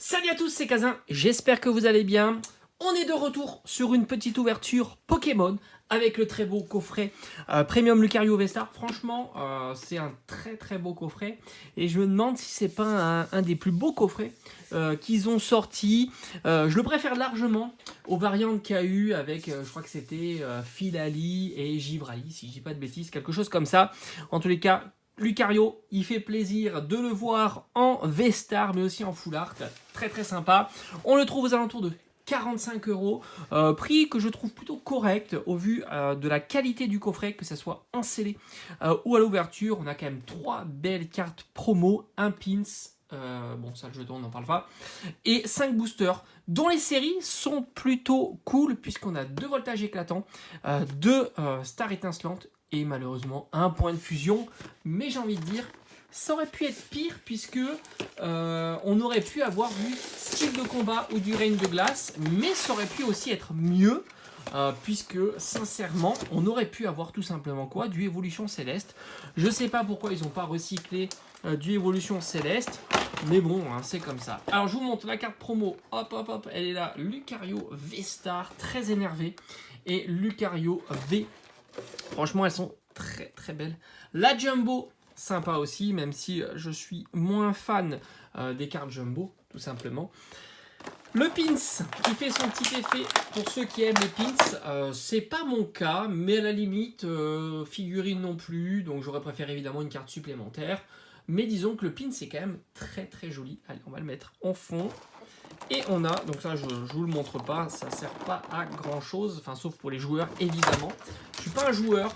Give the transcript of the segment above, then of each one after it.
Salut à tous, c'est Kazin, j'espère que vous allez bien. On est de retour sur une petite ouverture Pokémon avec le très beau coffret Premium Lucario V-Star. Franchement, c'est un très beau coffret et je me demande si c'est pas un des plus beaux coffrets qu'ils ont sorti. Je le préfère largement aux variantes qu'il y a eu avec, je crois que c'était Philali et Givrali, si je dis pas de bêtises, quelque chose comme ça. En tous les cas, Lucario, il fait plaisir de le voir en V-Star, mais aussi en Full Art. Très sympa. On le trouve aux alentours de 45 €, prix que je trouve plutôt correct au vu de la qualité du coffret, que ce soit en scellé ou à l'ouverture. On a quand même 3 belles cartes promo, un pins, bon ça le jeton on n'en parle pas, et 5 boosters dont les séries sont plutôt cool puisqu'on a 2 voltages éclatants, 2 stars étincelantes et malheureusement un point de fusion, mais j'ai envie de dire ça aurait pu être pire puisque on aurait pu avoir du style de combat ou du règne de glace, mais ça aurait pu aussi être mieux puisque sincèrement on aurait pu avoir tout simplement quoi, du évolution céleste. Je sais pas pourquoi ils n'ont pas recyclé du évolution céleste, mais bon hein, c'est comme ça. Alors je vous montre la carte promo, hop, elle est là, Lucario V-Star, très énervé, et Lucario V. Franchement elles sont très belles. La Jumbo, sympa aussi, même si je suis moins fan des cartes Jumbo, tout simplement. Le pins qui fait son petit effet pour ceux qui aiment les pins, c'est pas mon cas, mais à la limite, figurine non plus, donc j'aurais préféré évidemment une carte supplémentaire. Mais disons que le pin c'est quand même très joli. Allez, on va le mettre en fond. Et on a, donc ça je vous le montre pas, ça sert pas à grand chose, enfin sauf pour les joueurs évidemment. Je suis pas un joueur,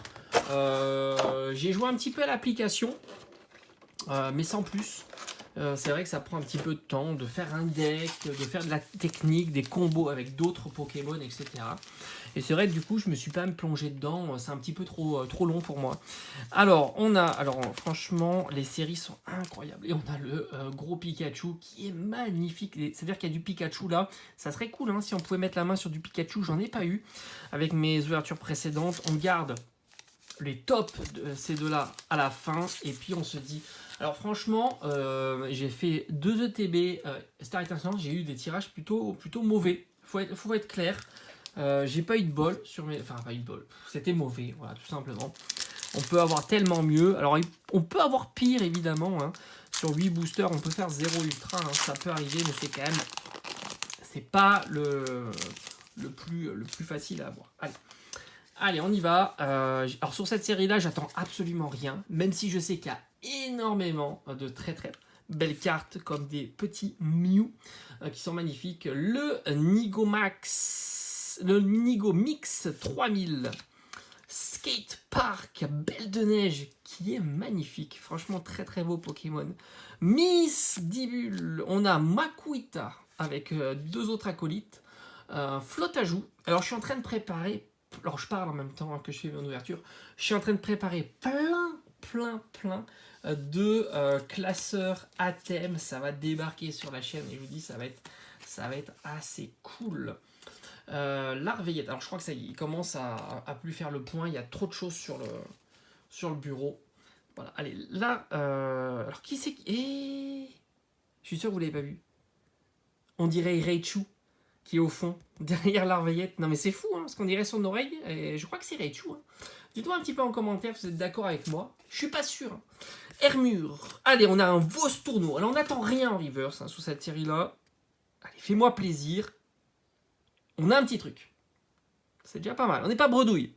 j'ai joué un petit peu à l'application, mais sans plus. C'est vrai que ça prend un petit peu de temps de faire un deck, de faire de la technique, des combos avec d'autres Pokémon, etc. Et c'est vrai que du coup, je me suis pas plongé dedans, c'est un petit peu trop long pour moi. Alors, franchement, les séries sont incroyables. Et on a le gros Pikachu qui est magnifique. C'est-à-dire qu'il y a du Pikachu là. Ça serait cool hein, si on pouvait mettre la main sur du Pikachu. J'en ai pas eu avec mes ouvertures précédentes. On garde les tops de ces deux-là à la fin. Et puis on se dit... Alors franchement, j'ai fait 2 ETB Star Étincelante, j'ai eu des tirages plutôt mauvais. Faut être clair. J'ai pas eu de bol sur mes... Enfin, pas eu de bol. C'était mauvais, voilà, tout simplement. On peut avoir tellement mieux. Alors, on peut avoir pire, évidemment. Hein. Sur 8 boosters, on peut faire 0 ultra. Hein. Ça peut arriver, mais c'est quand même... C'est pas le plus facile à avoir. Allez, on y va. Alors, sur cette série-là, j'attends absolument rien. Même si je sais qu'il y a énormément de très belles cartes, comme des petits Mew, qui sont magnifiques. Le Nigomix 3000. Skate Park, Belle de Neige, qui est magnifique. Franchement, très beau Pokémon. Miss Dibule, on a Makuita avec 2 autres acolytes. Flottajoux. Alors, je suis en train de préparer... Alors, je parle en même temps que je fais mon ouverture. Je suis en train de préparer plein de classeurs à thème. Ça va débarquer sur la chaîne et je vous dis, ça va être assez cool. L'Arveillette, alors je crois que ça y est, il commence à plus faire le point, il y a trop de choses sur le bureau. Voilà, allez, là, alors qui c'est qui... Je suis sûr que vous ne l'avez pas vu. On dirait Raichu, qui est au fond, derrière l'Arveillette. Non mais c'est fou, hein, parce qu'on dirait son oreille, et je crois que c'est Raichu. Hein. Dites-moi un petit peu en commentaire si vous êtes d'accord avec moi. Je suis pas sûr. Hein. Hermure. Allez, on a un Vostourneau. Alors on n'attend rien en reverse hein, sous cette série-là. Allez, fais-moi plaisir. On a un petit truc. C'est déjà pas mal. On n'est pas bredouille.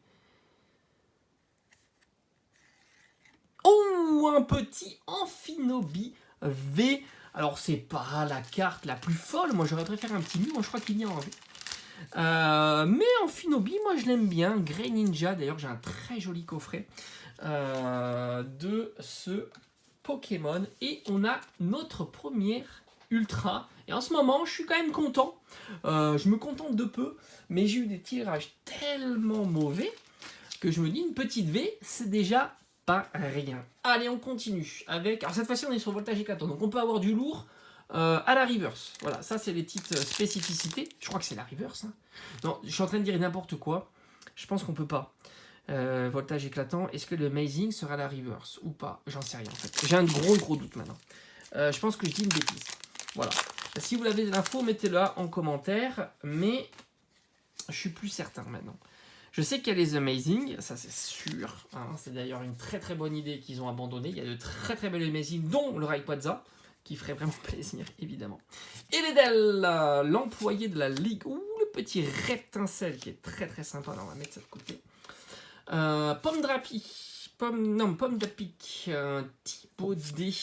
Oh, un petit Amphinobi V. Alors, c'est pas la carte la plus folle. Moi, j'aurais préféré un petit Mew. Moi, je crois qu'il y a en V. Mais Amphinobi, moi, je l'aime bien. Grey Ninja. D'ailleurs, j'ai un très joli coffret de ce Pokémon. Et on a notre première Ultra. Et en ce moment, je suis quand même content. Je me contente de peu. Mais j'ai eu des tirages tellement mauvais que je me dis une petite V, c'est déjà pas rien. Allez, on continue avec... Alors cette fois-ci, on est sur voltage éclatant. Donc on peut avoir du lourd à la reverse. Voilà, ça c'est les petites spécificités. Je crois que c'est la reverse. Hein. Non, je suis en train de dire n'importe quoi. Je pense qu'on peut pas. Voltage éclatant. Est-ce que le Amazing sera la reverse ou pas? J'en sais rien en fait. J'ai un gros doute maintenant. Je pense que je dis une bêtise. Voilà. Si vous avez de l'info, mettez-la en commentaire, mais je suis plus certain maintenant. Je sais qu'il y a les Amazing, ça c'est sûr. Hein, c'est d'ailleurs une très très bonne idée qu'ils ont abandonnée. Il y a de très très belles Amazing, dont le Rayquaza, qui ferait vraiment plaisir, évidemment. Et Ledel, l'employé de la Ligue, ou le petit Reptincelle, qui est très très sympa. Alors, on va mettre ça de côté. Pomme Drapi, Pomme d'Apic, Thibaut D,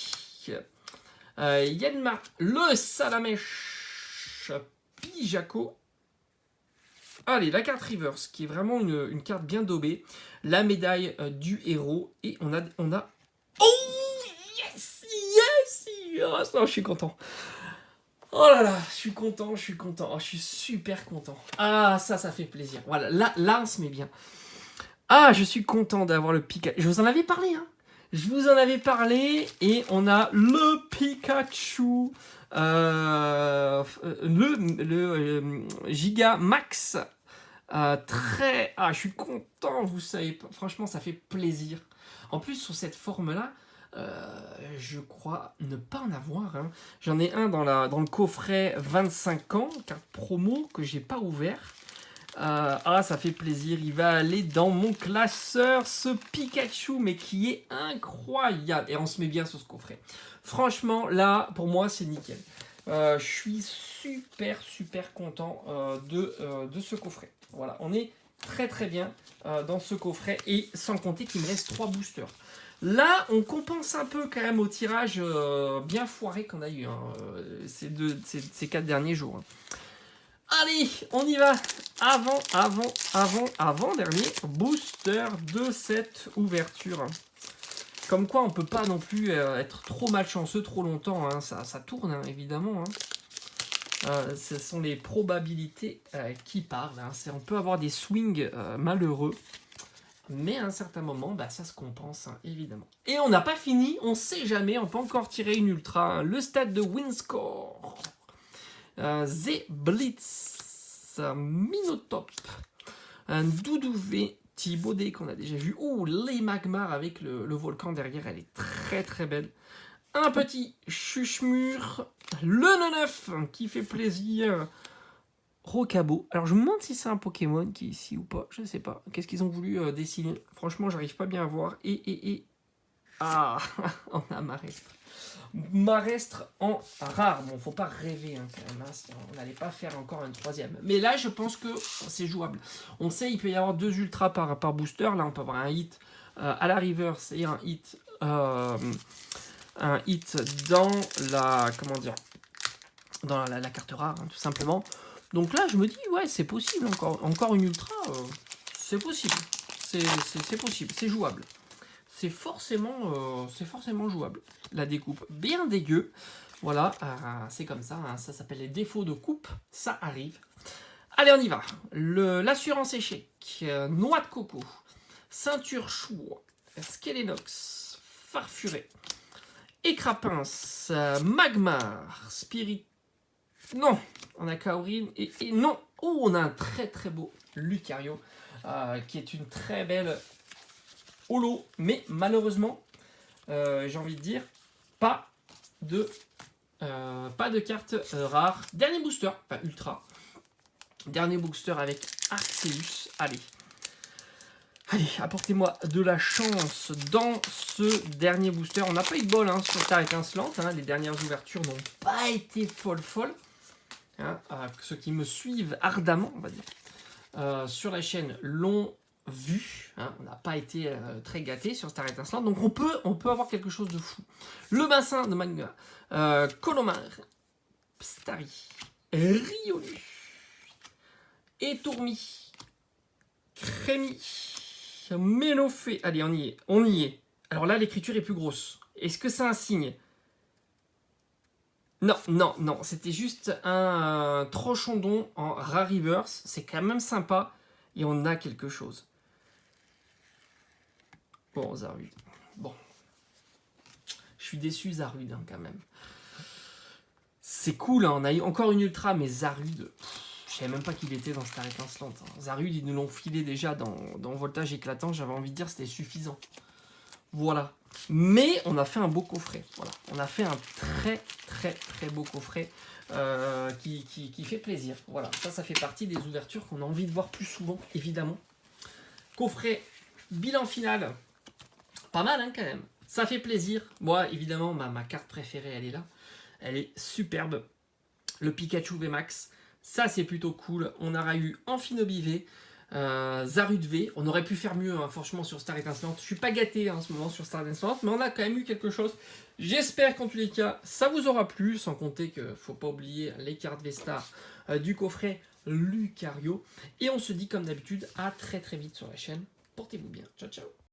Yanma, le Salamèche, Pijaco. Allez, la carte Reverse, qui est vraiment une carte bien daubée. La médaille du héros. Et on a... Oh yes, yes. Oh, ça, je suis content. Oh là là, je suis content. Oh, je suis super content. Ah, ça fait plaisir. Voilà, là on se met bien. Ah, je suis content d'avoir le Pikachu. Je vous en avais parlé, hein. Je vous en avais parlé. Et on a le Pikachu. Le Giga Max. Je suis content, vous savez pas. Franchement, ça fait plaisir. En plus, sur cette forme-là, je crois ne pas en avoir. Hein. J'en ai un dans le coffret 25 ans, carte promo, que j'ai pas ouvert. Ça fait plaisir. Il va aller dans mon classeur, ce Pikachu, mais qui est incroyable. Et on se met bien sur ce coffret. Franchement, là, pour moi, c'est nickel. Je suis super content de ce coffret. Voilà, on est très très bien dans ce coffret. Et sans compter qu'il me reste 3 boosters. Là, on compense un peu quand même au tirage bien foiré qu'on a eu ces 4 derniers jours. Hein. Allez, on y va. Avant dernier booster de cette ouverture. Comme quoi, on peut pas non plus être trop malchanceux trop longtemps. Hein. Ça tourne, hein, évidemment. Hein. Ce sont les probabilités qui parlent. Hein. On peut avoir des swings malheureux. Mais à un certain moment, ça se compense, hein, évidemment. Et on n'a pas fini. On sait jamais. On peut encore tirer une ultra. Hein. Le stade de Winscore. Z-Blitz. Minotop. Un Doudouvé. Thibaut D qu'on a déjà vu. Oh, les Magmar avec le volcan derrière. Elle est très très belle. Un petit Chuchemur. Le 9 qui fait plaisir. Rocabo. Alors je me demande si c'est un Pokémon qui est ici ou pas. Je ne sais pas. Qu'est-ce qu'ils ont voulu dessiner? Franchement, j'arrive pas bien à voir. Ah, on a Marestre. Marestre en rare. Bon, faut pas rêver hein, quand même. Hein, si on n'allait pas faire encore un 3e. Mais là, je pense que c'est jouable. On sait il peut y avoir 2 ultras par booster. Là, on peut avoir un hit à la reverse et un hit dans la carte rare, hein, tout simplement. Donc là, je me dis, ouais, c'est possible. Encore une ultra, c'est possible. C'est possible, c'est jouable. C'est forcément jouable. La découpe bien dégueu. Voilà, c'est comme ça. Hein, ça s'appelle les défauts de coupe. Ça arrive. Allez, on y va. L'assurance échec. Noix de coco. Ceinture chou. Skelenox. Farfuré. Écrapince. Magmar. Spirit. Non, on a Kaorin. Et non. Oh, on a un très très beau Lucario. Qui est une très belle holo, mais malheureusement, j'ai envie de dire, pas de carte rare. Dernier booster, enfin ultra. Dernier booster avec Arceus. Allez, apportez-moi de la chance dans ce dernier booster. On n'a pas eu de bol hein, sur Terre étincelante. Hein. Les dernières ouvertures n'ont pas été folles. Hein. Ceux qui me suivent ardemment, on va dire, sur la chaîne l'ont vu, hein, on n'a pas été très gâté sur Star Étincelante, donc on peut avoir quelque chose de fou. Le bassin de Magma, Colomar, Pstari, Riolu, Etourmi, Crémi, Mélofé. Allez, on y est. Alors là, l'écriture est plus grosse. Est-ce que c'est un signe? Non, c'était juste un Trochondon en Rare Reverse. C'est quand même sympa et on a quelque chose. Bon, Zarude. Bon. Je suis déçu, Zarude, hein, quand même. C'est cool, hein, on a eu encore une ultra, mais Zarude, je savais même pas qu'il était dans Star Étincelante. Hein. Zarude, ils nous l'ont filé déjà dans Voltage Éclatant, j'avais envie de dire c'était suffisant. Voilà. Mais on a fait un beau coffret. Voilà. On a fait un très beau coffret qui fait plaisir. Voilà, ça fait partie des ouvertures qu'on a envie de voir plus souvent, évidemment. Coffret, bilan final. Pas mal, hein, quand même. Ça fait plaisir. Moi, évidemment, ma carte préférée, elle est là. Elle est superbe. Le Pikachu VMAX. Ça, c'est plutôt cool. On aura eu Amphinobi V. Zarud V, on aurait pu faire mieux, hein, franchement, sur Star Étincelante. Je suis pas gâté, hein, en ce moment sur Star Étincelante, mais on a quand même eu quelque chose. J'espère qu'en tous les cas, ça vous aura plu, sans compter qu'il faut pas oublier les cartes V-Star du coffret Lucario. Et on se dit comme d'habitude à très très vite sur la chaîne. Portez-vous bien. Ciao ciao.